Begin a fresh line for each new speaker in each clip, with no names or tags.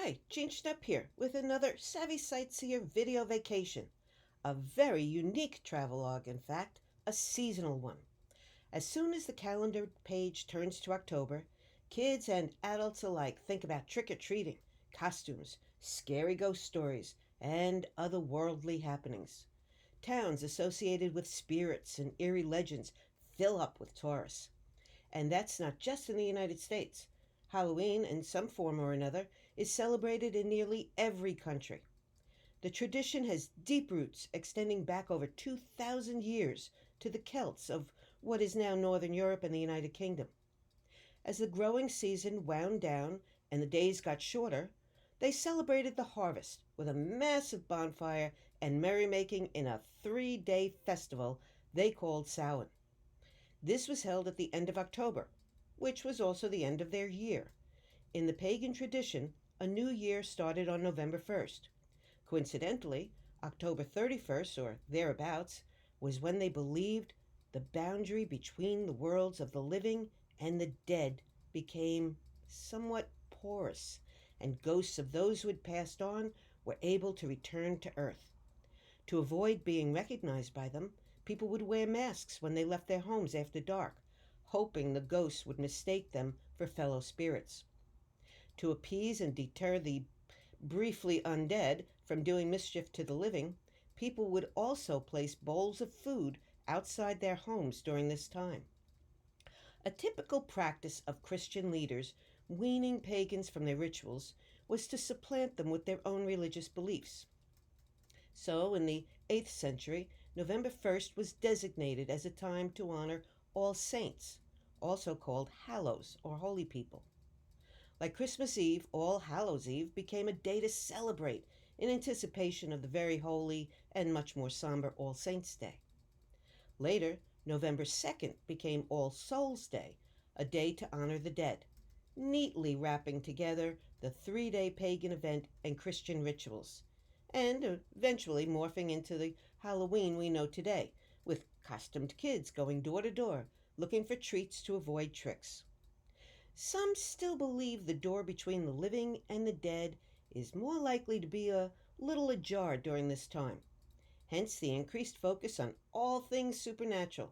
Hi, Jean Schnepp here with another Savvy Sightseer video vacation. A very unique travelogue, in fact, a seasonal one. As soon as the calendar page turns to October, kids and adults alike think about trick-or-treating, costumes, scary ghost stories, and otherworldly happenings. Towns associated with spirits and eerie legends fill up with tourists. And that's not just in the United States. Halloween, in some form or another, is celebrated in nearly every country. The tradition has deep roots extending back over 2,000 years to the Celts of what is now Northern Europe and the United Kingdom. As the growing season wound down and the days got shorter, they celebrated the harvest with a massive bonfire and merrymaking in a 3-day festival they called Samhain. This was held at the end of October, which was also the end of their year. In the pagan tradition, a new year started on November 1st. Coincidentally, October 31st, or thereabouts, was when they believed the boundary between the worlds of the living and the dead became somewhat porous, and ghosts of those who had passed on were able to return to Earth. To avoid being recognized by them, people would wear masks when they left their homes after dark, hoping the ghosts would mistake them for fellow spirits. To appease and deter the briefly undead from doing mischief to the living, people would also place bowls of food outside their homes during this time. A typical practice of Christian leaders weaning pagans from their rituals was to supplant them with their own religious beliefs. So, in the 8th century, November 1st was designated as a time to honor all saints, also called Hallows or holy people. Like Christmas Eve, All Hallows Eve became a day to celebrate in anticipation of the very holy and much more somber All Saints' Day. Later, November 2nd became All Souls' Day, a day to honor the dead, neatly wrapping together the 3-day pagan event and Christian rituals, and eventually morphing into the Halloween we know today, with costumed kids going door to door, looking for treats to avoid tricks. Some still believe the door between the living and the dead is more likely to be a little ajar during this time. Hence the increased focus on all things supernatural,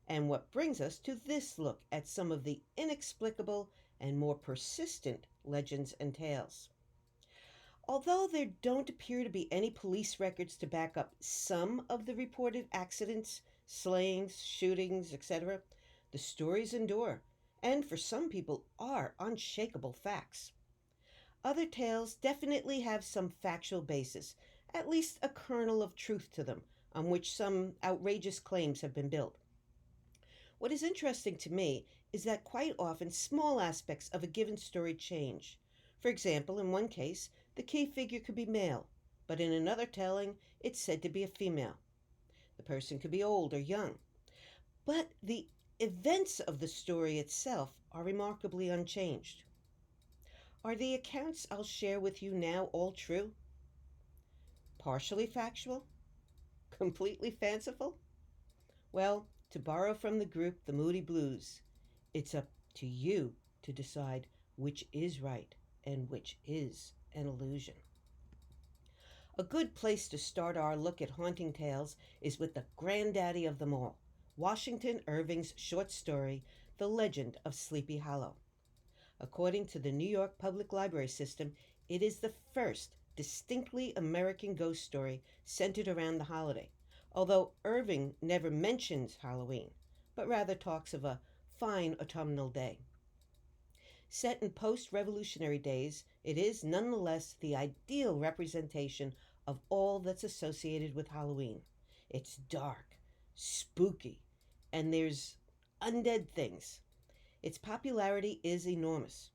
and what brings us to this look at some of the inexplicable and more persistent legends and tales. Although there don't appear to be any police records to back up some of the reported accidents, slayings, shootings, etc., the stories endure, and for some people are unshakable facts. Other tales definitely have some factual basis, at least a kernel of truth to them, on which some outrageous claims have been built. What is interesting to me is that quite often small aspects of a given story change. For example, in one case, the key figure could be male, but in another telling, it's said to be a female. The person could be old or young. But the events of the story itself are remarkably unchanged. Are the accounts I'll share with you now all true? Partially factual? Completely fanciful? Well, to borrow from the group The Moody Blues, it's up to you to decide which is right and which is an illusion. A good place to start our look at haunting tales is with the granddaddy of them all, Washington Irving's short story, The Legend of Sleepy Hollow. According to the New York Public Library System, it is the first distinctly American ghost story centered around the holiday, although Irving never mentions Halloween, but rather talks of a fine autumnal day. Set in post-revolutionary days, it is nonetheless the ideal representation of all that's associated with Halloween. It's dark, spooky, and there's undead things. Its popularity is enormous.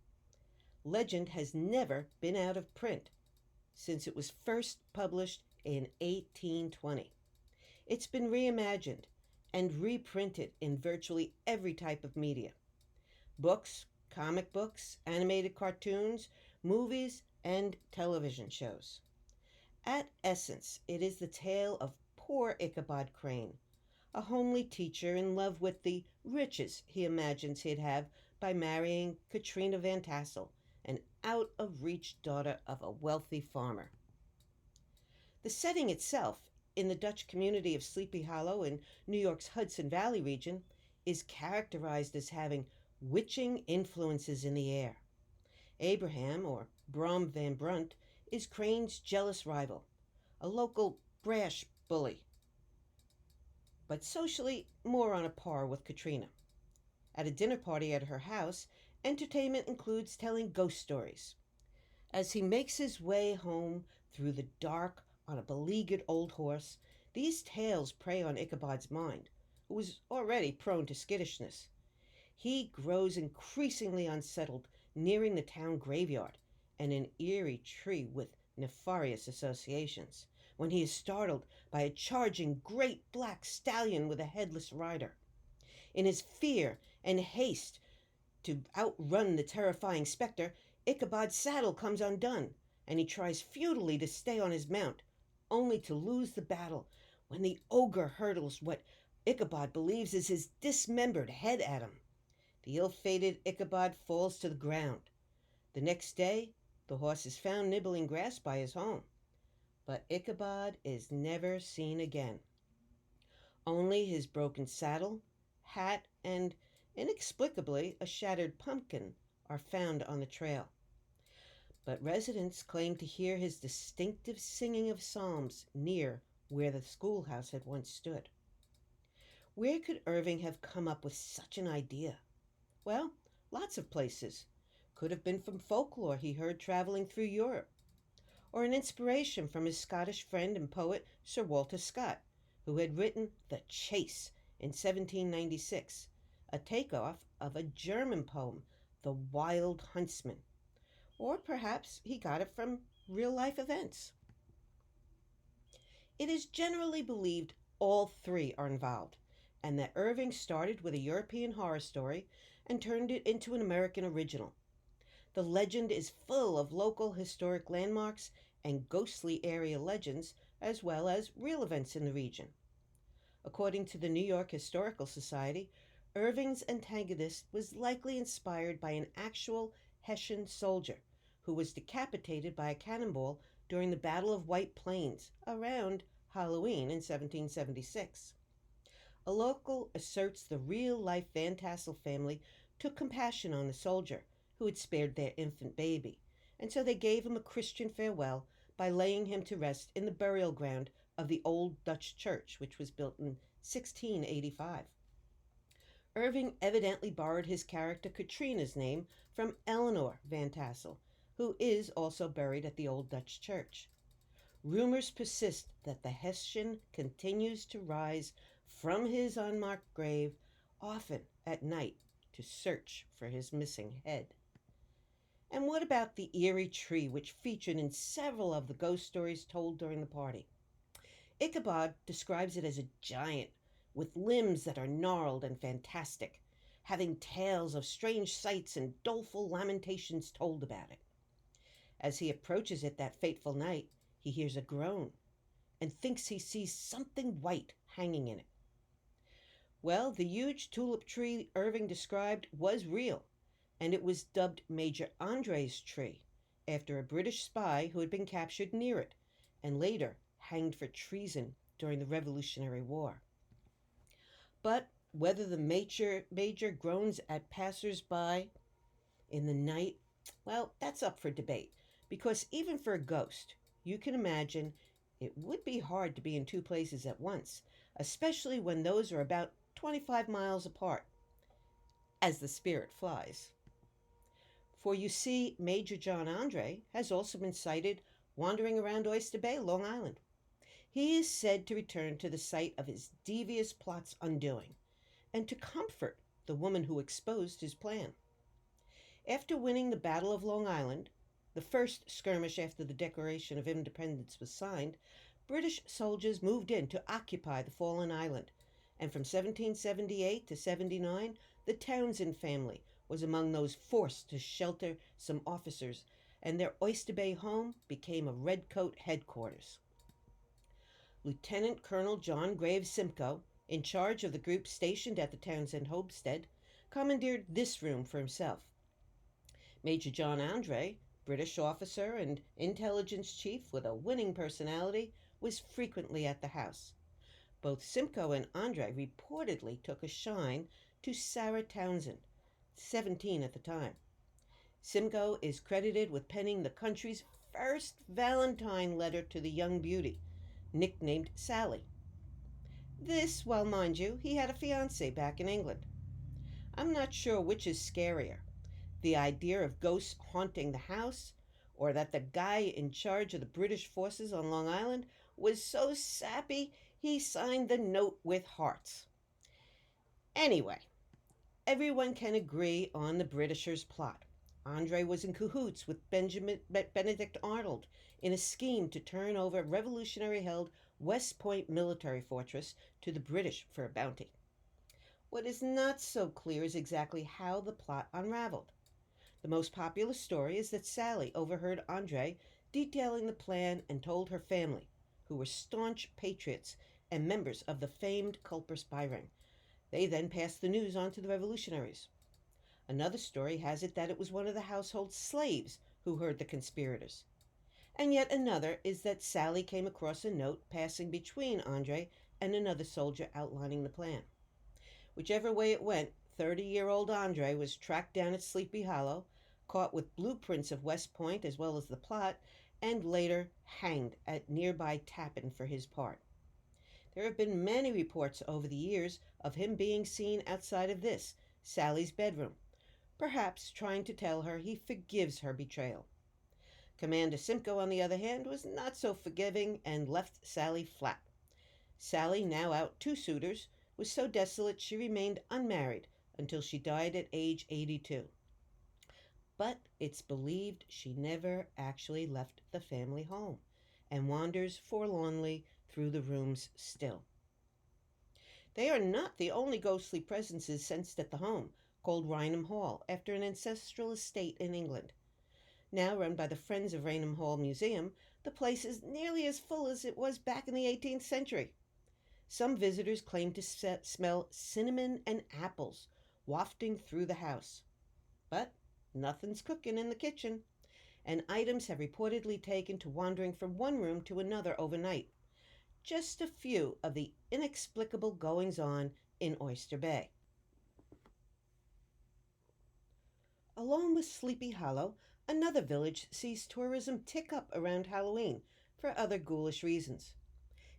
Legend has never been out of print since it was first published in 1820. It's been reimagined and reprinted in virtually every type of media: books, comic books, animated cartoons, movies, and television shows. At essence, it is the tale of poor Ichabod Crane, a homely teacher in love with the riches he imagines he'd have by marrying Katrina Van Tassel, an out of unbreeched daughter of a wealthy farmer. The setting itself, in the Dutch community of Sleepy Hollow in New York's Hudson Valley region, is characterized as having witching influences in the air. Abraham, or Brom Van Brunt, is Crane's jealous rival, a local brash bully, but socially more on a par with Katrina. At a dinner party at her house, entertainment includes telling ghost stories. As he makes his way home through the dark on a beleaguered old horse, these tales prey on Ichabod's mind, who was already prone to skittishness. He grows increasingly unsettled, nearing the town graveyard and an eerie tree with nefarious associations, when he is startled by a charging great black stallion with a headless rider. In his fear and haste to outrun the terrifying specter, Ichabod's saddle comes undone, and he tries futilely to stay on his mount, only to lose the battle when the ogre hurtles what Ichabod believes is his dismembered head at him. The ill-fated Ichabod falls to the ground. The next day, the horse is found nibbling grass by his home, but Ichabod is never seen again. Only his broken saddle, hat, and, inexplicably, a shattered pumpkin are found on the trail. But residents claim to hear his distinctive singing of psalms near where the schoolhouse had once stood. Where could Irving have come up with such an idea? Well, lots of places. Could have been from folklore he heard traveling through Europe, or an inspiration from his Scottish friend and poet Sir Walter Scott, who had written The Chase in 1796, a takeoff of a German poem, The Wild Huntsman. Or perhaps he got it from real-life events. It is generally believed all three are involved, and that Irving started with a European horror story and turned it into an American original. The legend is full of local historic landmarks and ghostly area legends, as well as real events in the region. According to the New York Historical Society, Irving's antagonist was likely inspired by an actual Hessian soldier who was decapitated by a cannonball during the Battle of White Plains around Halloween in 1776. A local asserts the real-life Van Tassel family took compassion on the soldier who had spared their infant baby, and so they gave him a Christian farewell by laying him to rest in the burial ground of the old Dutch church, which was built in 1685. Irving evidently borrowed his character Katrina's name from Eleanor Van Tassel, who is also buried at the old Dutch church. Rumors persist that the Hessian continues to rise from his unmarked grave, often at night, to search for his missing head. And what about the eerie tree which featured in several of the ghost stories told during the party? Ichabod describes it as a giant with limbs that are gnarled and fantastic, having tales of strange sights and doleful lamentations told about it. As he approaches it that fateful night, he hears a groan and thinks he sees something white hanging in it. Well, the huge tulip tree Irving described was real, and it was dubbed Major Andre's tree, after a British spy who had been captured near it, and later hanged for treason during the Revolutionary War. But whether the major groans at passers-by in the night, well, that's up for debate, because even for a ghost, you can imagine it would be hard to be in two places at once, especially when those are about 25 miles apart, as the spirit flies. For you see, Major John Andre has also been sighted wandering around Oyster Bay, Long Island. He is said to return to the site of his devious plot's undoing, and to comfort the woman who exposed his plan. After winning the Battle of Long Island, the first skirmish after the Declaration of Independence was signed, British soldiers moved in to occupy the fallen island, and from 1778 to 79, the Townsend family was among those forced to shelter some officers, and their Oyster Bay home became a Redcoat headquarters. Lieutenant Colonel John Graves Simcoe, in charge of the group stationed at the Townsend homestead, commandeered this room for himself. Major John Andre British officer and intelligence chief with a winning personality, was frequently at the house. Both Simcoe and Andre reportedly took a shine to Sarah Townsend, 17 at the time. Simcoe is credited with penning the country's first Valentine letter to the young beauty, nicknamed Sally. This, while mind you, he had a fiancée back in England. I'm not sure which is scarier, the idea of ghosts haunting the house, or that the guy in charge of the British forces on Long Island was so sappy he signed the note with hearts. Anyway, everyone can agree on the Britishers' plot. Andre was in cahoots with Benedict Arnold in a scheme to turn over revolutionary-held West Point military fortress to the British for a bounty. What is not so clear is exactly how the plot unraveled. The most popular story is that Sally overheard Andre detailing the plan and told her family, who were staunch patriots and members of the famed Culper spy ring. They then passed the news on to the revolutionaries. Another story has it that it was one of the household slaves who heard the conspirators. And yet another is that Sally came across a note passing between Andre and another soldier outlining the plan. Whichever way it went, 30-year-old Andre was tracked down at Sleepy Hollow, caught with blueprints of West Point as well as the plot, and later hanged at nearby Tappan for his part. There have been many reports over the years of him being seen outside of this, Sally's bedroom, perhaps trying to tell her he forgives her betrayal. Commander Simcoe, on the other hand, was not so forgiving and left Sally flat. Sally, now out 2 suitors, was so desolate she remained unmarried until she died at age 82. But it's believed she never actually left the family home and wanders forlornly through the rooms still. They are not the only ghostly presences sensed at the home, called Raynham Hall, after an ancestral estate in England. Now run by the Friends of Raynham Hall Museum, the place is nearly as full as it was back in the 18th century. Some visitors claim to smell cinnamon and apples wafting through the house. But nothing's cooking in the kitchen, and items have reportedly taken to wandering from one room to another overnight. Just a few of the inexplicable goings-on in Oyster Bay. Along with Sleepy Hollow, another village sees tourism tick up around Halloween for other ghoulish reasons.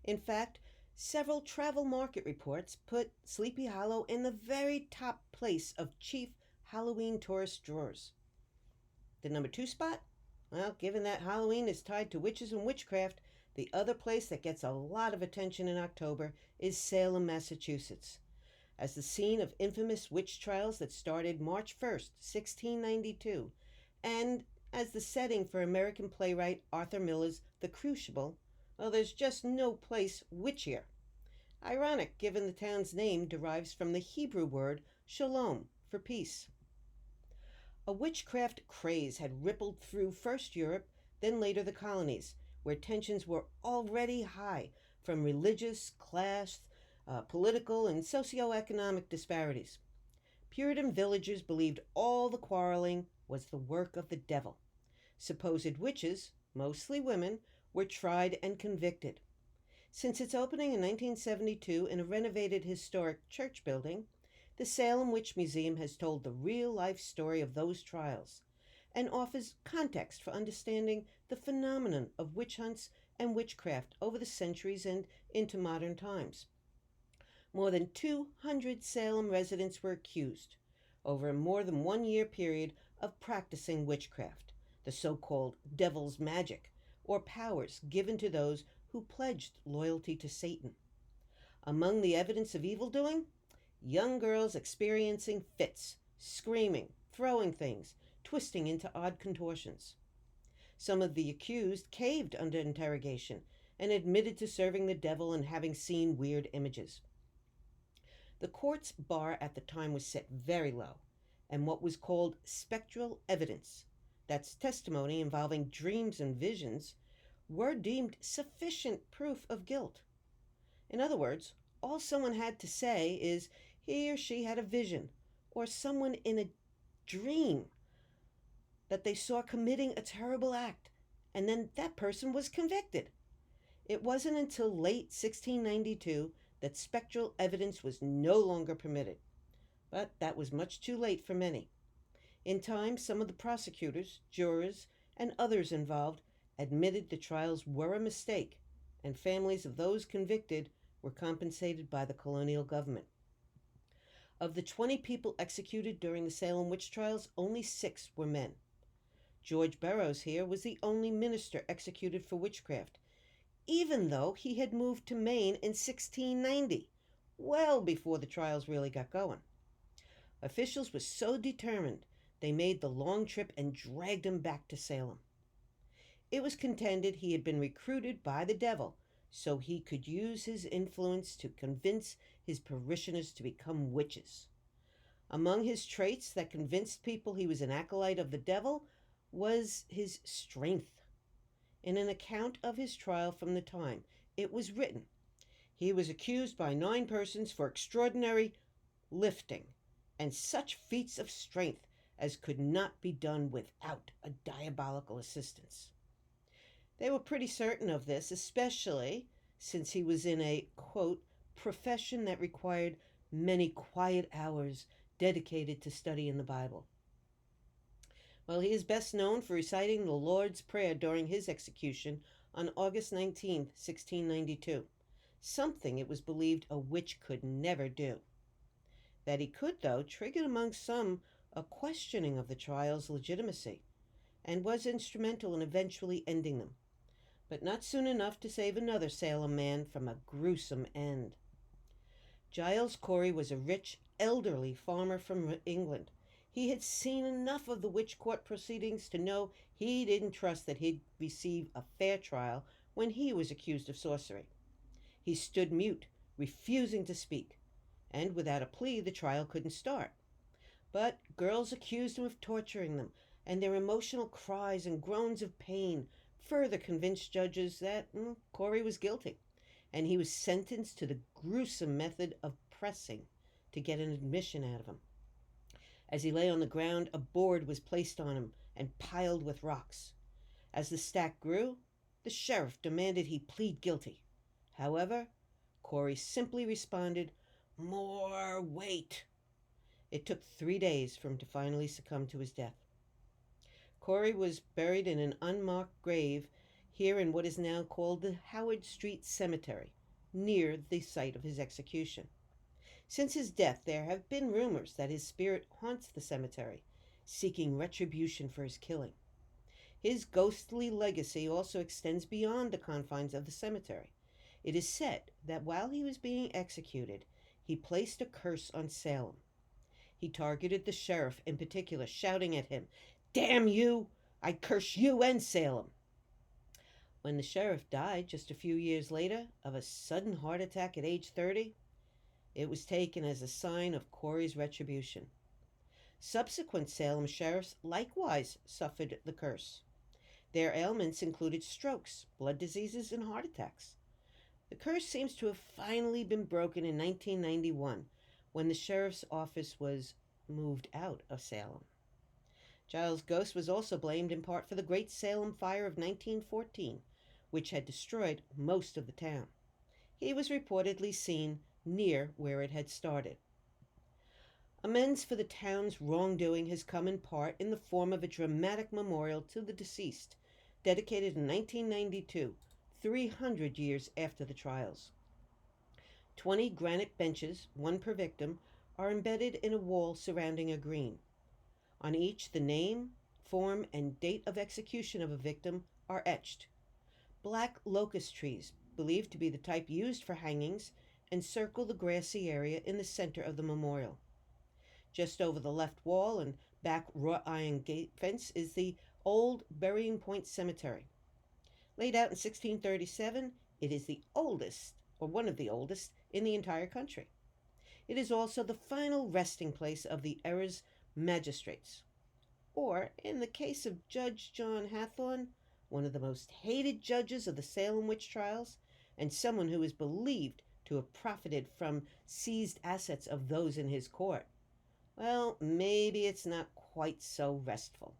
In fact, several travel market reports put Sleepy Hollow in the very top place of chief Halloween tourist drawers. The number 2 spot? Well, given that Halloween is tied to witches and witchcraft, the other place that gets a lot of attention in October is Salem, Massachusetts. As the scene of infamous witch trials that started March 1st, 1692, and as the setting for American playwright Arthur Miller's The Crucible, well, there's just no place witchier. Ironic, given the town's name derives from the Hebrew word shalom, for peace. A witchcraft craze had rippled through first Europe, then later the colonies, where tensions were already high from religious, class, political, and socioeconomic disparities. Puritan villagers believed all the quarreling was the work of the devil. Supposed witches, mostly women, were tried and convicted. Since its opening in 1972 in a renovated historic church building, the Salem Witch Museum has told the real-life story of those trials and offers context for understanding the phenomenon of witch hunts and witchcraft over the centuries and into modern times. More than 200 Salem residents were accused, over a more than 1 year period, of practicing witchcraft, the so-called devil's magic, or powers given to those who pledged loyalty to Satan. Among the evidence of evildoing, young girls experiencing fits, screaming, throwing things, twisting into odd contortions. Some of the accused caved under interrogation and admitted to serving the devil and having seen weird images. The court's bar at the time was set very low, and what was called spectral evidence, that's testimony involving dreams and visions, were deemed sufficient proof of guilt. In other words, all someone had to say is he or she had a vision, or someone in a dream that they saw committing a terrible act, and then that person was convicted. It wasn't until late 1692 that spectral evidence was no longer permitted, but that was much too late for many. In time, some of the prosecutors, jurors, and others involved admitted the trials were a mistake, and families of those convicted were compensated by the colonial government. Of the 20 people executed during the Salem witch trials, only 6 were men. George Burroughs here was the only minister executed for witchcraft, even though he had moved to Maine in 1690, well before the trials really got going. Officials were so determined, they made the long trip and dragged him back to Salem. It was contended he had been recruited by the devil so he could use his influence to convince his parishioners to become witches. Among his traits that convinced people he was an acolyte of the devil was his strength. In an account of his trial from the time, it was written, he was accused by 9 persons for extraordinary lifting and such feats of strength as could not be done without a diabolical assistance. They were pretty certain of this, especially since he was in a, quote, profession that required many quiet hours dedicated to studying the Bible. Well, he is best known for reciting the Lord's Prayer during his execution on August 19, 1692, something it was believed a witch could never do. That he could, though, triggered among some a questioning of the trial's legitimacy, and was instrumental in eventually ending them, but not soon enough to save another Salem man from a gruesome end. Giles Corey was a rich, elderly farmer from England. He had seen enough of the witch court proceedings to know he didn't trust that he'd receive a fair trial when he was accused of sorcery. He stood mute, refusing to speak, and without a plea the trial couldn't start. But girls accused him of torturing them, and their emotional cries and groans of pain further convinced judges that Corey was guilty, and he was sentenced to the gruesome method of pressing to get an admission out of him. As he lay on the ground, a board was placed on him and piled with rocks. As the stack grew, the sheriff demanded he plead guilty. However, Corey simply responded, "More weight." It took 3 days for him to finally succumb to his death. Corey was buried in an unmarked grave here in what is now called the Howard Street Cemetery, near the site of his execution. Since his death, there have been rumors that his spirit haunts the cemetery, seeking retribution for his killing. His ghostly legacy also extends beyond the confines of the cemetery. It is said that while he was being executed, he placed a curse on Salem. He targeted the sheriff in particular, shouting at him, "Damn you! I curse you and Salem!" When the sheriff died just a few years later of a sudden heart attack at age 30, it was taken as a sign of Corey's retribution. Subsequent Salem sheriffs likewise suffered the curse. Their ailments included strokes, blood diseases, and heart attacks. The curse seems to have finally been broken in 1991, when the sheriff's office was moved out of Salem. Giles' ghost was also blamed in part for the Great Salem Fire of 1914, which had destroyed most of the town. He was reportedly seen near where it had started. Amends for the town's wrongdoing has come in part in the form of a dramatic memorial to the deceased, dedicated in 1992, 300 years after the trials. 20 granite benches, 1 per victim, are embedded in a wall surrounding a green. On each, the name, form, and date of execution of a victim are etched. Black locust trees, believed to be the type used for hangings, encircle the grassy area in the center of the memorial. Just over the left wall and back wrought iron gate fence is the old Burying Point Cemetery. Laid out in 1637, it is the oldest, or one of the oldest, in the entire country. It is also the final resting place of the era's magistrates, or, in the case of Judge John Hathorne, one of the most hated judges of the Salem witch trials, and someone who is believed to have profited from seized assets of those in his court. Well, maybe it's not quite so restful.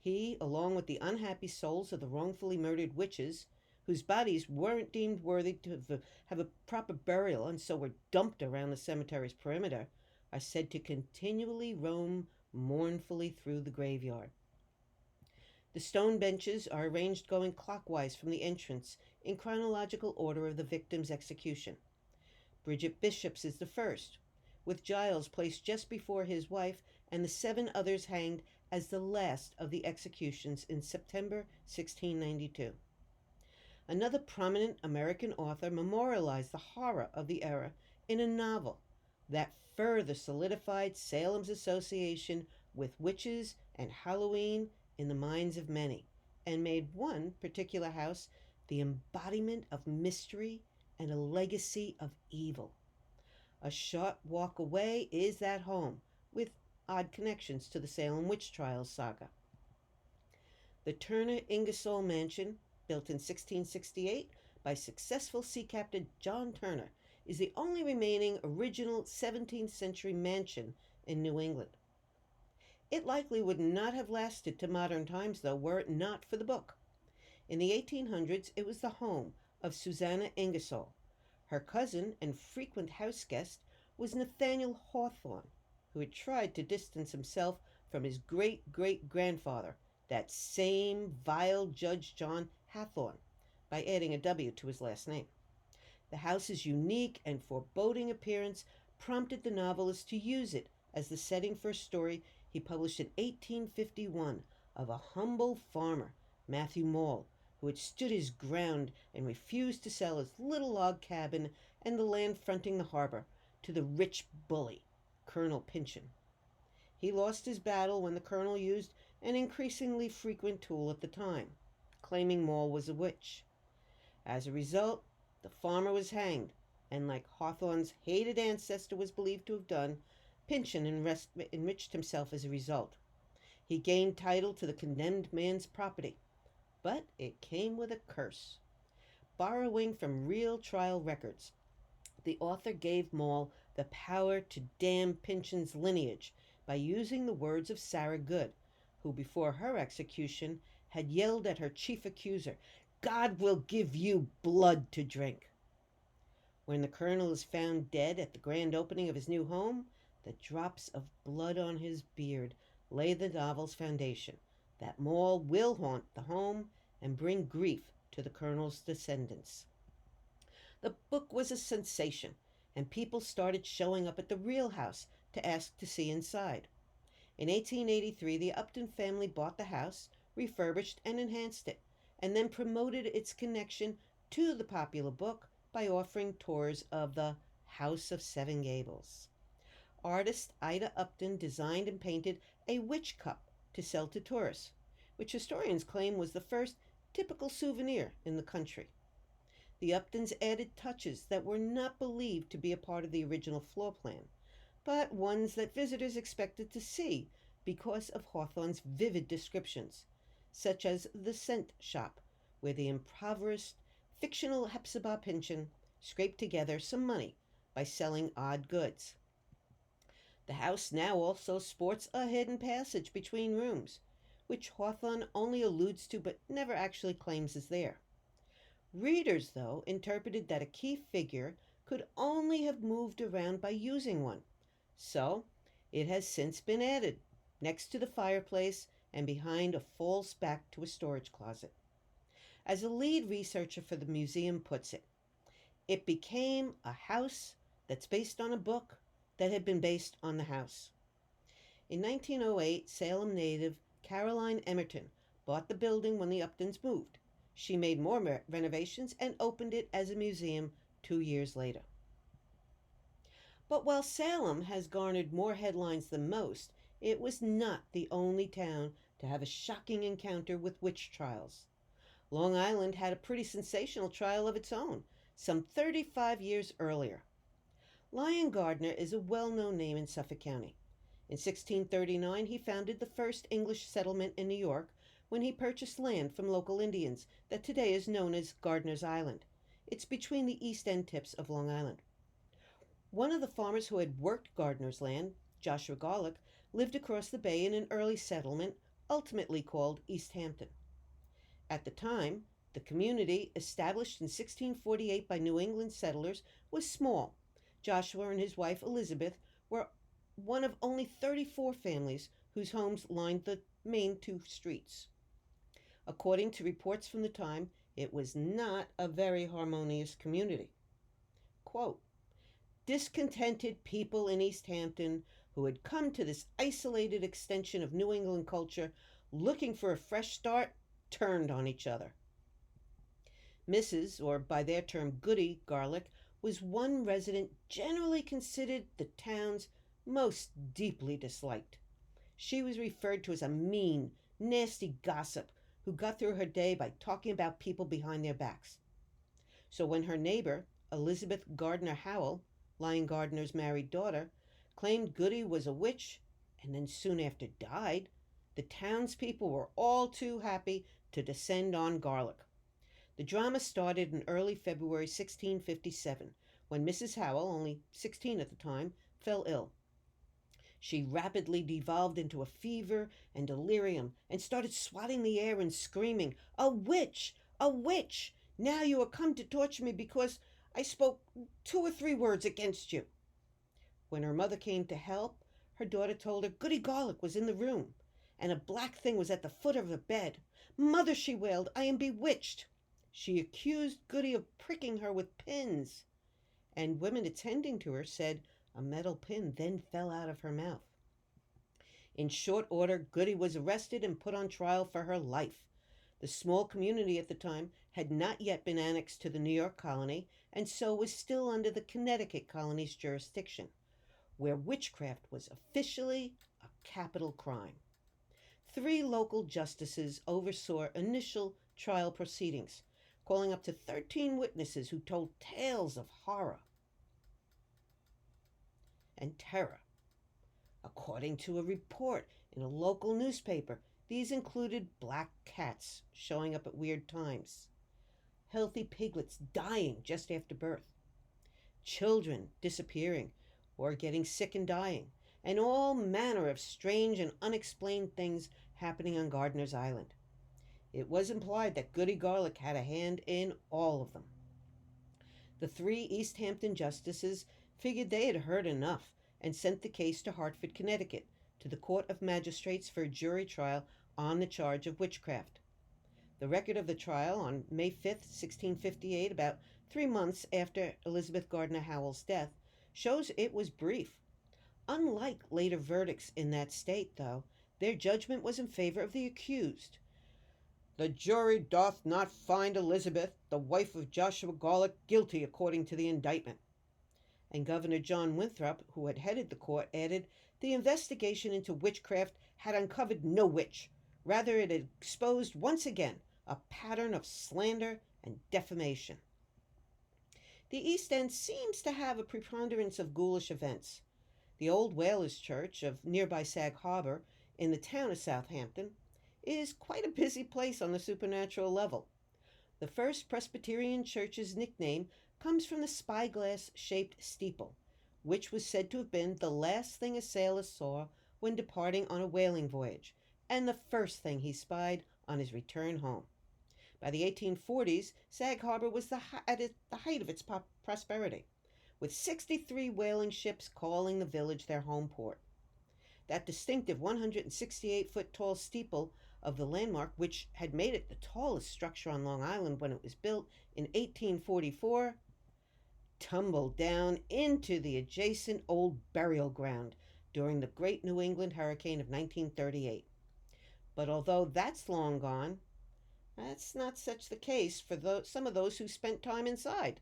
He, along with the unhappy souls of the wrongfully murdered witches, whose bodies weren't deemed worthy to have a proper burial and so were dumped around the cemetery's perimeter, are said to continually roam mournfully through the graveyard. The stone benches are arranged going clockwise from the entrance in chronological order of the victim's execution. Bridget Bishop's is the first, with Giles placed just before his wife and the 7 others hanged as the last of the executions in September 1692. Another prominent American author memorialized the horror of the era in a novel that further solidified Salem's association with witches and Halloween in the minds of many, and made one particular house the embodiment of mystery and a legacy of evil. A short walk away is that home, with odd connections to the Salem witch trials saga. The Turner Ingersoll Mansion, built in 1668 by successful sea captain John Turner, is the only remaining original 17th century mansion in New England. It likely would not have lasted to modern times, though, were it not for the book. In the 1800s, it was the home of Susanna Ingersoll. Her cousin and frequent house guest was Nathaniel Hawthorne, who had tried to distance himself from his great-great-grandfather, that same vile Judge John Hathorne, by adding a W to his last name. The house's unique and foreboding appearance prompted the novelist to use it as the setting for a story he published in 1851 of a humble farmer, Matthew Maule, who had stood his ground and refused to sell his little log cabin and the land fronting the harbor to the rich bully, Colonel Pynchon. He lost his battle when the colonel used an increasingly frequent tool at the time, claiming Maule was a witch. As a result, the farmer was hanged, and like Hawthorne's hated ancestor was believed to have done, Pynchon enriched himself as a result. He gained title to the condemned man's property, but it came with a curse. Borrowing from real trial records, the author gave Maule the power to damn Pynchon's lineage by using the words of Sarah Good, who before her execution had yelled at her chief accuser, "God will give you blood to drink." When the colonel is found dead at the grand opening of his new home, the drops of blood on his beard lay the novel's foundation, that Maule will haunt the home and bring grief to the colonel's descendants. The book was a sensation, and people started showing up at the real house to ask to see inside. In 1883, the Upton family bought the house, refurbished and enhanced it, and then promoted its connection to the popular book by offering tours of the House of Seven Gables. Artist Ida Upton designed and painted a witch cup to sell to tourists, which historians claim was the first typical souvenir in the country. The Uptons added touches that were not believed to be a part of the original floor plan, but ones that visitors expected to see because of Hawthorne's vivid descriptions, such as the scent shop, where the impoverished fictional Hepzibah Pynchon scraped together some money by selling odd goods. The house now also sports a hidden passage between rooms, which Hawthorne only alludes to but never actually claims is there. Readers, though, interpreted that a key figure could only have moved around by using one, so it has since been added next to the fireplace and behind a false back to a storage closet. As a lead researcher for the museum puts it, it became a house that's based on a book that had been based on the house. In 1908, Salem native Caroline Emerton bought the building when the Uptons moved. She made more renovations and opened it as a museum 2 years later. But while Salem has garnered more headlines than most, it was not the only town to have a shocking encounter with witch trials. Long Island had a pretty sensational trial of its own, some 35 years earlier. Lyon Gardner is a well-known name in Suffolk County. In 1639, he founded the first English settlement in New York when he purchased land from local Indians that today is known as Gardner's Island. It's between the east end tips of Long Island. One of the farmers who had worked Gardner's land, Joshua Garlick, lived across the bay in an early settlement ultimately called East Hampton. At the time, the community, established in 1648 by New England settlers, was small. Joshua and his wife Elizabeth were one of only 34 families whose homes lined the main two streets. According to reports from the time, it was not a very harmonious community. Quote, discontented people in East Hampton who had come to this isolated extension of New England culture looking for a fresh start turned on each other. Mrs., or by their term Goody Garlick, was one resident generally considered the town's most deeply disliked. She was referred to as a mean, nasty gossip who got through her day by talking about people behind their backs. So when her neighbor, Elizabeth Gardner Howell, Lyon Gardner's married daughter, claimed Goody was a witch and then soon after died, the townspeople were all too happy to descend on Garlick. The drama started in early February 1657, when Mrs. Howell, only 16 at the time, fell ill. She rapidly devolved into a fever and delirium and started swatting the air and screaming, "A witch! A witch! Now you are come to torture me because I spoke 2 or 3 words against you." When her mother came to help, her daughter told her Goody Garlick was in the room, and a black thing was at the foot of the bed. "Mother," she wailed, "I am bewitched." She accused Goody of pricking her with pins, and women attending to her said a metal pin then fell out of her mouth. In short order, Goody was arrested and put on trial for her life. The small community at the time had not yet been annexed to the New York colony, and so was still under the Connecticut colony's jurisdiction, where witchcraft was officially a capital crime. 3 local justices oversaw initial trial proceedings, calling up to 13 witnesses who told tales of horror and terror. According to a report in a local newspaper, these included black cats showing up at weird times, healthy piglets dying just after birth, children disappearing or getting sick and dying, and all manner of strange and unexplained things happening on Gardner's Island. It was implied that Goody Garlick had a hand in all of them. The 3 East Hampton justices figured they had heard enough and sent the case to Hartford, Connecticut, to the Court of Magistrates for a jury trial on the charge of witchcraft. The record of the trial on May 5th, 1658, about 3 months after Elizabeth Gardner Howell's death, shows it was brief. Unlike later verdicts in that state, though, their judgment was in favor of the accused. "The jury doth not find Elizabeth, the wife of Joshua Garlick, guilty according to the indictment." And Governor John Winthrop, who had headed the court, added, "The investigation into witchcraft had uncovered no witch. Rather, it had exposed once again a pattern of slander and defamation." The East End seems to have a preponderance of ghoulish events. The Old Whalers Church of nearby Sag Harbor, in the town of Southampton, is quite a busy place on the supernatural level. The First Presbyterian Church's nickname comes from the spyglass-shaped steeple, which was said to have been the last thing a sailor saw when departing on a whaling voyage, and the first thing he spied on his return home. By the 1840s, Sag Harbor was at the height of its prosperity, with 63 whaling ships calling the village their home port. That distinctive 168-foot tall steeple of the landmark, which had made it the tallest structure on Long Island when it was built in 1844, tumbled down into the adjacent old burial ground during the Great New England Hurricane of 1938. But although that's long gone, that's not such the case for some of those who spent time inside.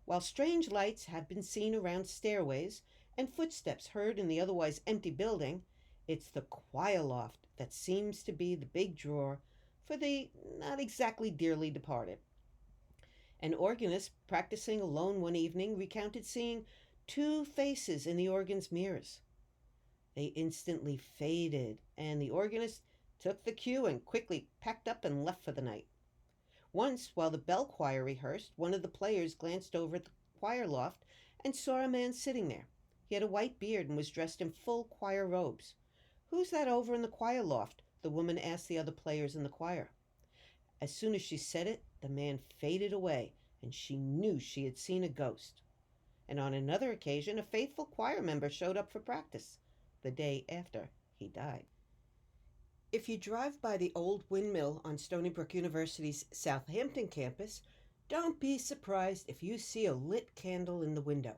While strange lights have been seen around stairways and footsteps heard in the otherwise empty building, it's the choir loft that seems to be the big draw for the not exactly dearly departed. An organist practicing alone one evening recounted seeing 2 faces in the organ's mirrors. They instantly faded, and the organist took the cue and quickly packed up and left for the night. Once, while the bell choir rehearsed, one of the players glanced over at the choir loft and saw a man sitting there. He had a white beard and was dressed in full choir robes. "Who's that over in the choir loft?" the woman asked the other players in the choir. As soon as she said it, the man faded away, and she knew she had seen a ghost. And on another occasion, a faithful choir member showed up for practice the day after he died. If you drive by the old windmill on Stony Brook University's Southampton campus, don't be surprised if you see a lit candle in the window.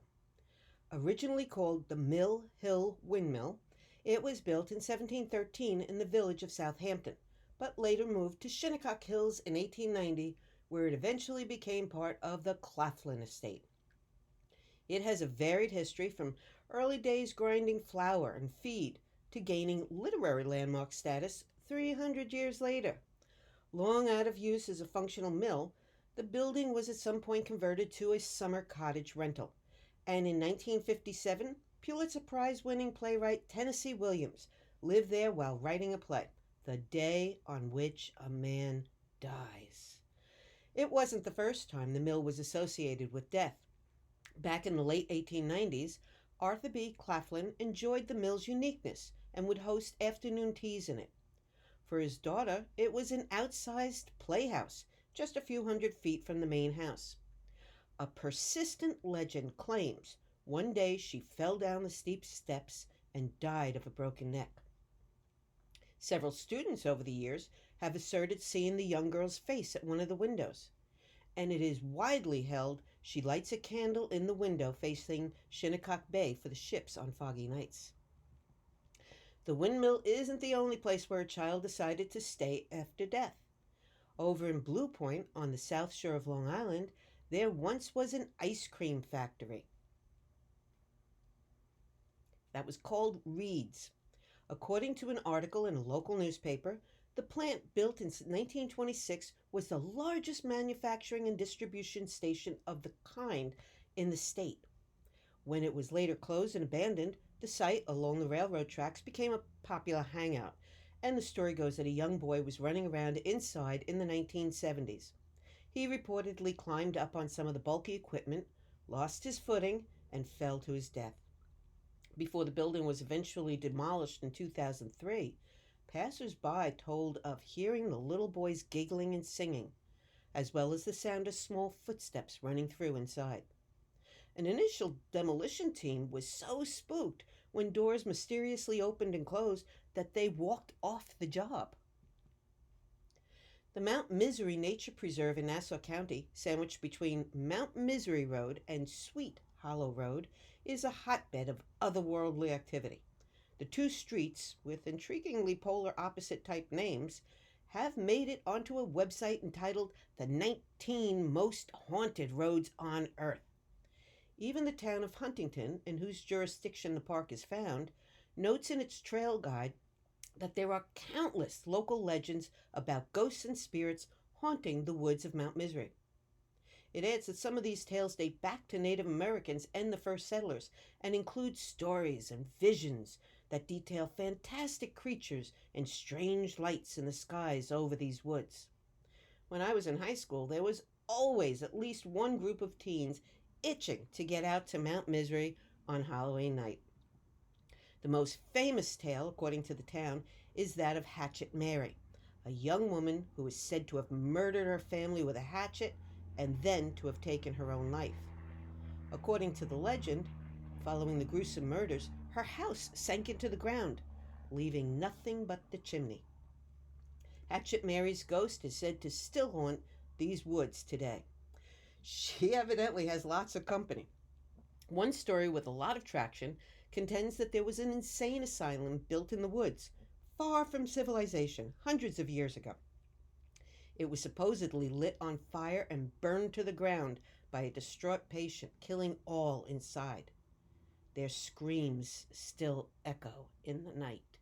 Originally called the Mill Hill Windmill, it was built in 1713 in the village of Southampton, but later moved to Shinnecock Hills in 1890, where it eventually became part of the Claflin estate. It has a varied history, from early days grinding flour and feed to gaining literary landmark status 300 years later. Long out of use as a functional mill, the building was at some point converted to a summer cottage rental. And in 1957, Pulitzer Prize-winning playwright Tennessee Williams lived there while writing a play, The Day on Which a Man Dies. It wasn't the first time the mill was associated with death. Back in the late 1890s, Arthur B. Claflin enjoyed the mill's uniqueness and would host afternoon teas in it. For his daughter, it was an outsized playhouse just a few hundred feet from the main house. A persistent legend claims one day she fell down the steep steps and died of a broken neck. Several students over the years have asserted seeing the young girl's face at one of the windows, and it is widely held she lights a candle in the window facing Shinnecock Bay for the ships on foggy nights. The windmill isn't the only place where a child decided to stay after death. Over in Blue Point, on the south shore of Long Island, there once was an ice cream factory that was called Reed's. According to an article in a local newspaper, the plant, built in 1926, was the largest manufacturing and distribution station of the kind in the state. When it was later closed and abandoned, the site along the railroad tracks became a popular hangout, and the story goes that a young boy was running around inside in the 1970s. He reportedly climbed up on some of the bulky equipment, lost his footing, and fell to his death. Before the building was eventually demolished in 2003, passers-by told of hearing the little boys giggling and singing, as well as the sound of small footsteps running through inside. An initial demolition team was so spooked when doors mysteriously opened and closed that they walked off the job. The Mount Misery Nature Preserve in Nassau County, sandwiched between Mount Misery Road and Sweet Hollow Road, is a hotbed of otherworldly activity. The two streets, with intriguingly polar opposite type names, have made it onto a website entitled The 19 Most Haunted Roads on Earth. Even the town of Huntington, in whose jurisdiction the park is found, notes in its trail guide that there are countless local legends about ghosts and spirits haunting the woods of Mount Misery. It adds that some of these tales date back to Native Americans and the first settlers, and include stories and visions that detail fantastic creatures and strange lights in the skies over these woods. When I was in high school, there was always at least one group of teens itching to get out to Mount Misery on Halloween night. The most famous tale, according to the town, is that of Hatchet Mary, a young woman who is said to have murdered her family with a hatchet and then to have taken her own life. According to the legend, following the gruesome murders, her house sank into the ground, leaving nothing but the chimney. Hatchet Mary's ghost is said to still haunt these woods today. She evidently has lots of company. One story with a lot of traction contends that there was an insane asylum built in the woods, far from civilization, hundreds of years ago. It was supposedly lit on fire and burned to the ground by a distraught patient, killing all inside. Their screams still echo in the night.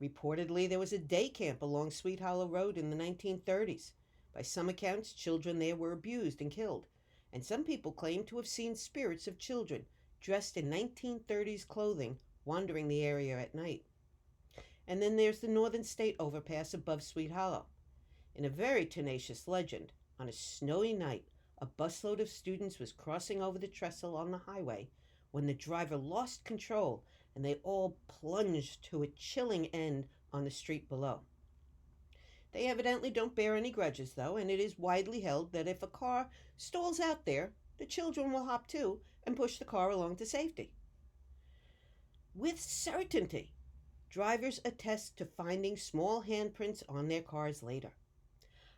Reportedly, there was a day camp along Sweet Hollow Road in the 1930s. By some accounts, children there were abused and killed, and some people claim to have seen spirits of children dressed in 1930s clothing wandering the area at night. And then there's the Northern State Overpass above Sweet Hollow. In a very tenacious legend, on a snowy night, a busload of students was crossing over the trestle on the highway when the driver lost control and they all plunged to a chilling end on the street below. They evidently don't bear any grudges, though, and it is widely held that if a car stalls out there, the children will hop too and push the car along to safety. With certainty, drivers attest to finding small handprints on their cars later.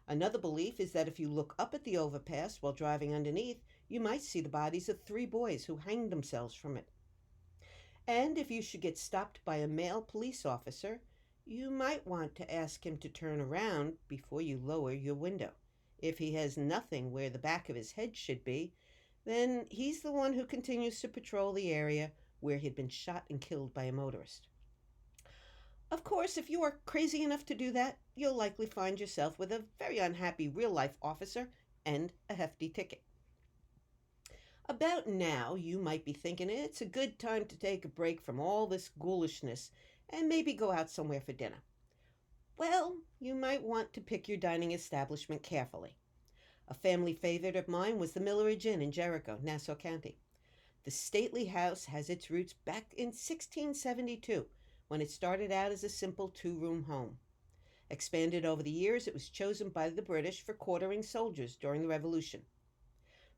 Another belief is that if you look up at the overpass while driving underneath, you might see the bodies of 3 boys who hanged themselves from it. And if you should get stopped by a male police officer, you might want to ask him to turn around before you lower your window. If he has nothing where the back of his head should be, then he's the one who continues to patrol the area where he'd been shot and killed by a motorist. Of course, if you are crazy enough to do that, you'll likely find yourself with a very unhappy real-life officer and a hefty ticket. About now, you might be thinking it's a good time to take a break from all this ghoulishness and maybe go out somewhere for dinner. Well, you might want to pick your dining establishment carefully. A family favorite of mine was the Milleridge Inn in Jericho, Nassau County. The stately house has its roots back in 1672, when it started out as a simple 2-room home. Expanded over the years, it was chosen by the British for quartering soldiers during the Revolution.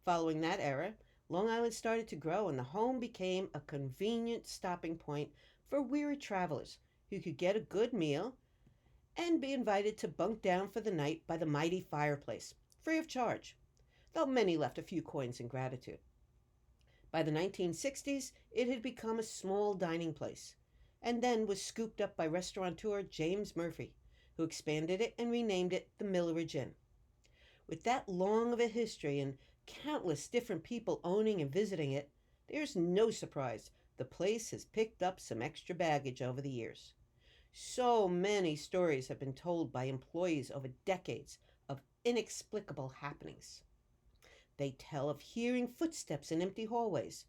Following that era, Long Island started to grow and the home became a convenient stopping point for weary travelers who could get a good meal and be invited to bunk down for the night by the mighty fireplace, free of charge, though many left a few coins in gratitude. By the 1960s, it had become a small dining place, and then was scooped up by restaurateur James Murphy, who expanded it and renamed it the Milleridge Inn. With that long of a history and countless different people owning and visiting it, there's no surprise the place has picked up some extra baggage over the years. So many stories have been told by employees over decades of inexplicable happenings. They tell of hearing footsteps in empty hallways,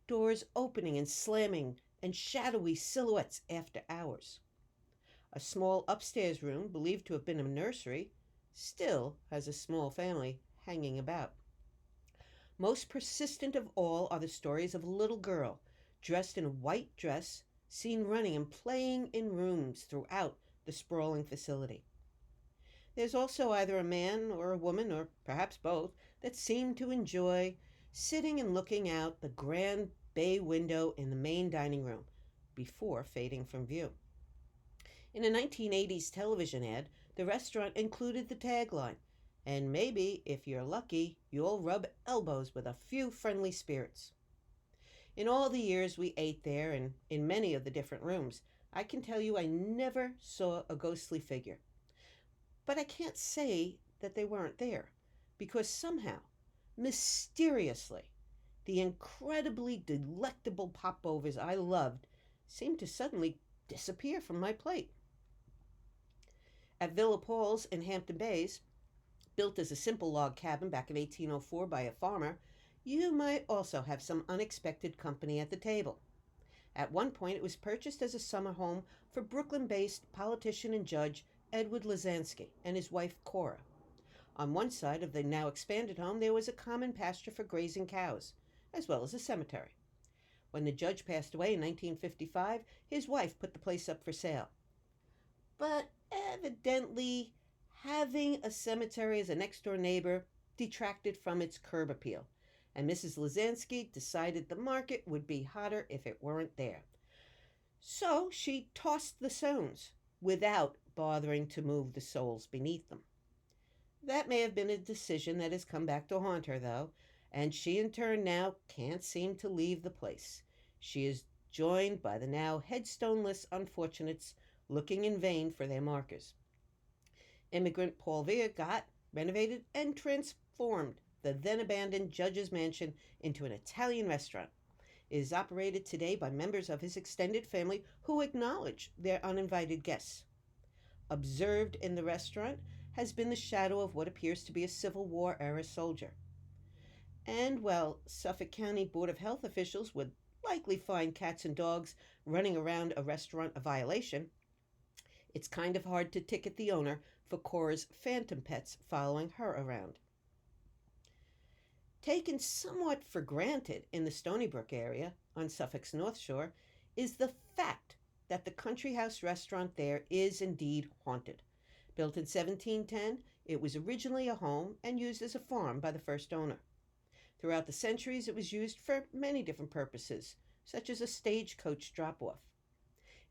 doors opening and slamming, and shadowy silhouettes after hours. A small upstairs room, believed to have been a nursery, still has a small family hanging about. Most persistent of all are the stories of a little girl dressed in a white dress, seen running and playing in rooms throughout the sprawling facility. There's also either a man or a woman, or perhaps both, that seem to enjoy sitting and looking out the grand bay window in the main dining room before fading from view. In a 1980s television ad, the restaurant included the tagline, "And maybe, if you're lucky, you'll rub elbows with a few friendly spirits." In all the years we ate there and in many of the different rooms, I can tell you I never saw a ghostly figure. But I can't say that they weren't there, because somehow, mysteriously, the incredibly delectable popovers I loved seemed to suddenly disappear from my plate. At Villa Paul's in Hampton Bays, built as a simple log cabin back in 1804 by a farmer, you might also have some unexpected company at the table. At one point, it was purchased as a summer home for Brooklyn-based politician and judge Edward Lazansky and his wife Cora. On one side of the now expanded home, there was a common pasture for grazing cows, as well as a cemetery. When the judge passed away in 1955, his wife put the place up for sale. But evidently, having a cemetery as a next-door neighbor detracted from its curb appeal, and Mrs. Lazansky decided the market would be hotter if it weren't there. So she tossed the stones without bothering to move the souls beneath them. That may have been a decision that has come back to haunt her, though, and she in turn now can't seem to leave the place. She is joined by the now headstone-less unfortunates looking in vain for their markers. Immigrant Paul Vere got, renovated, and transformed the then-abandoned judge's mansion into an Italian restaurant. It is operated today by members of his extended family who acknowledge their uninvited guests. Observed in the restaurant has been the shadow of what appears to be a Civil War-era soldier. And while Suffolk County Board of Health officials would likely find cats and dogs running around a restaurant a violation, it's kind of hard to ticket the owner for Cora's phantom pets following her around. Taken somewhat for granted in the Stony Brook area on Suffolk's North Shore is the fact that the Country House restaurant there is indeed haunted. Built in 1710, it was originally a home and used as a farm by the first owner. Throughout the centuries, it was used for many different purposes, such as a stagecoach drop-off.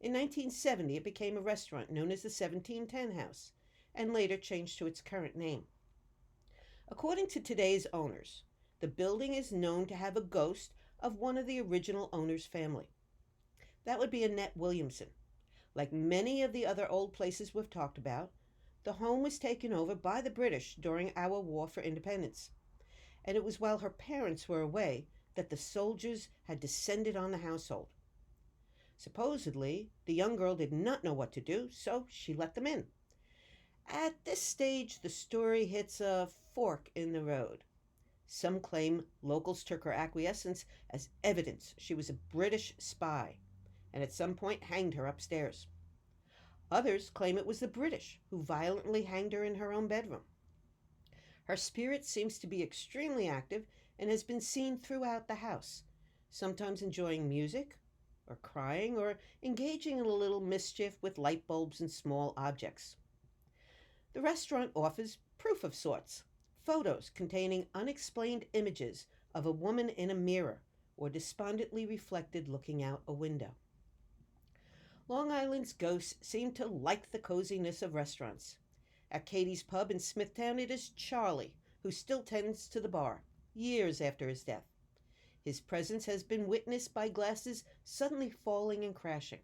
In 1970, it became a restaurant known as the 1710 House, and later changed to its current name. According to today's owners, the building is known to have a ghost of one of the original owner's family. That would be Annette Williamson. Like many of the other old places we've talked about, the home was taken over by the British during our War for Independence, and it was while her parents were away that the soldiers had descended on the household. Supposedly, the young girl did not know what to do, so she let them in. At this stage, the story hits a fork in the road. Some claim locals took her acquiescence as evidence she was a British spy, and at some point hanged her upstairs. Others claim it was the British who violently hanged her in her own bedroom. Her spirit seems to be extremely active and has been seen throughout the house, sometimes enjoying music, or crying, or engaging in a little mischief with light bulbs and small objects. The restaurant offers proof of sorts, photos containing unexplained images of a woman in a mirror or despondently reflected looking out a window. Long Island's ghosts seem to like the coziness of restaurants. At Katie's Pub in Smithtown, it is Charlie, who still tends to the bar, years after his death. His presence has been witnessed by glasses suddenly falling and crashing.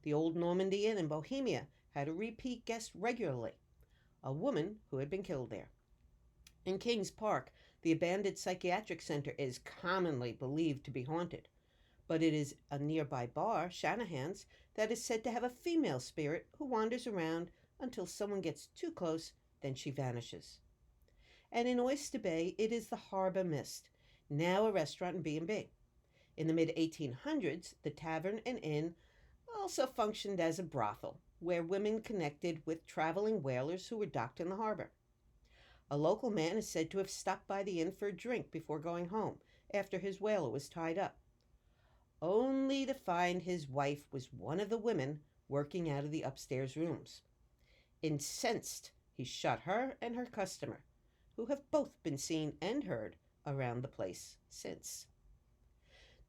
The Old Normandy Inn in Bohemia had a repeat guest regularly, a woman who had been killed there. In Kings Park, the abandoned psychiatric center is commonly believed to be haunted, but it is a nearby bar, Shanahan's, that is said to have a female spirit who wanders around until someone gets too close, then she vanishes. And in Oyster Bay, it is the Harbor Mist, now a restaurant and B&B. In the mid-1800s, the tavern and inn also functioned as a brothel, where women connected with traveling whalers who were docked in the harbor. A local man is said to have stopped by the inn for a drink before going home, after his whaler was tied up, only to find his wife was one of the women working out of the upstairs rooms. Incensed, he shot her and her customer, who have both been seen and heard around the place since.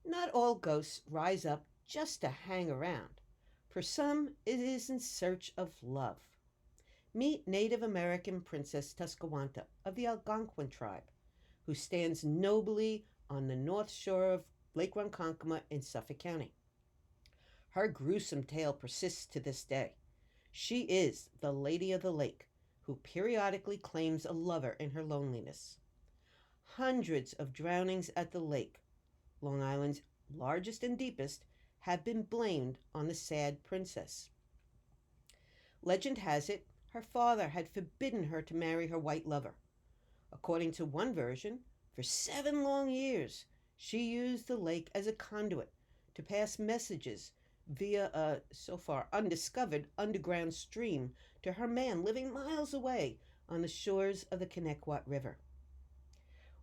Not all ghosts rise up just to hang around. For some, it is in search of love. Meet Native American Princess Tuscawanta of the Algonquin tribe, who stands nobly on the north shore of Lake Ronkonkoma in Suffolk County. Her gruesome tale persists to this day. She is the Lady of the Lake, who periodically claims a lover in her loneliness. Hundreds of drownings at the lake, Long Island's largest and deepest, have been blamed on the sad princess. Legend has it her father had forbidden her to marry her white lover. According to one version, for 7 long years, she used the lake as a conduit to pass messages via a so far undiscovered underground stream to her man living miles away on the shores of the Connecticut River.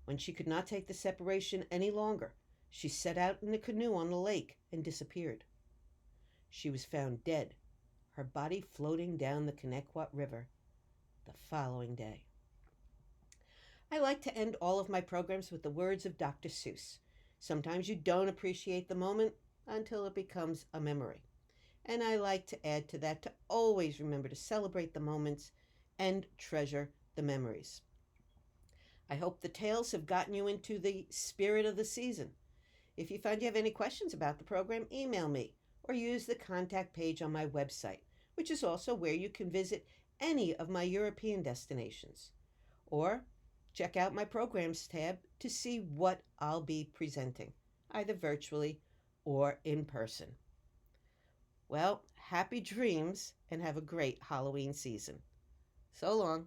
When she could not take the separation any longer, she set out in a canoe on the lake and disappeared. She was found dead, her body floating down the Connecticut River the following day. I like to end all of my programs with the words of Dr. Seuss. Sometimes you don't appreciate the moment until it becomes a memory. And I like to add to that to always remember to celebrate the moments and treasure the memories. I hope the tales have gotten you into the spirit of the season. If you find you have any questions about the program, email me or use the contact page on my website, which is also where you can visit any of my European destinations. Or check out my programs tab to see what I'll be presenting, either virtually or in person. Well, happy dreams and have a great Halloween season. So long.